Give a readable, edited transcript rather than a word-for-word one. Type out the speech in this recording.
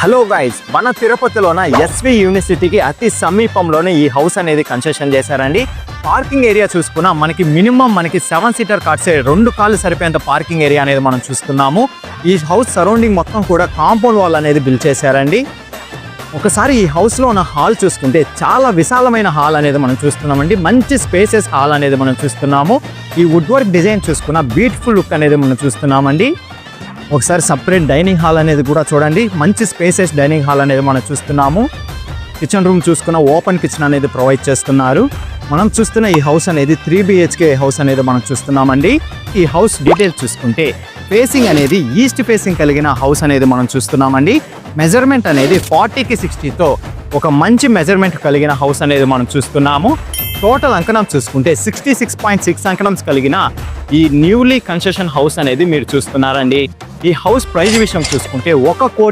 Hello guys, మన తిరుపతిలోన SV యూనివర్సిటీకి అతి సమీపంలోనే ఈ హౌస్ అనేది కన్స్ట్రక్షన్ చేశారండి. పార్కింగ్ ఏరియా చూసుకున్నా మనకి మినిమం 7 సీటర్ కార్సే 2 కార్లు సరిపోయేంత పార్కింగ్ ఏరియా అనేది మనం చూస్తున్నాము. ఈ హౌస్ సరౌండింగ్ మొత్తం కూడా కాంపౌండ్ వాల్ అనేది బిల్డ్ చేశారండి. ఒకసారి ఈ హౌస్లో ఉన్న హాల్ చూసుకుంటే చాలా విశాలమైన హాల్ అనేది మనం చూస్తున్నామండి. మంచి స్పేసెస్ హాల్ అనేది మనం చూస్తున్నాము. ఈ వుడ్ వర్క్ డిజైన్ చూసుకున్న బ్యూటిఫుల్ లుక్ అనేది మనం చూస్తున్నామండి. ఒకసారి సపరేట్ డైనింగ్ హాల్ అనేది కూడా చూడండి. మంచి స్పేసెస్ డైనింగ్ హాల్ అనేది మనం చూస్తున్నాము. కిచెన్ రూమ్ చూసుకున్న ఓపెన్ కిచెన్ అనేది ప్రొవైడ్ చేస్తున్నారు. మనం చూస్తున్న ఈ హౌస్ అనేది 3 BHK హౌస్ అనేది మనం చూస్తున్నామండి. ఈ హౌస్ డీటెయిల్స్ చూసుకుంటే ఫేసింగ్ అనేది ఈస్ట్ ఫేసింగ్ కలిగిన హౌస్ అనేది మనం చూస్తున్నామండి. మెజర్మెంట్ అనేది 40కి 60తో ఒక మంచి మెజర్మెంట్ కలిగిన హౌస్ అనేది మనం చూస్తున్నాము. టోటల్ అంకణం చూసుకుంటే 66.6 అంకణంస్ కలిగిన ఈ న్యూలీ కన్స్ట్రక్షన్ హౌస్ అనేది మీరు చూస్తున్నారండి. ఈ హౌస్ ప్రైస్ విషయం చూసుకుంటే 1,00,00,000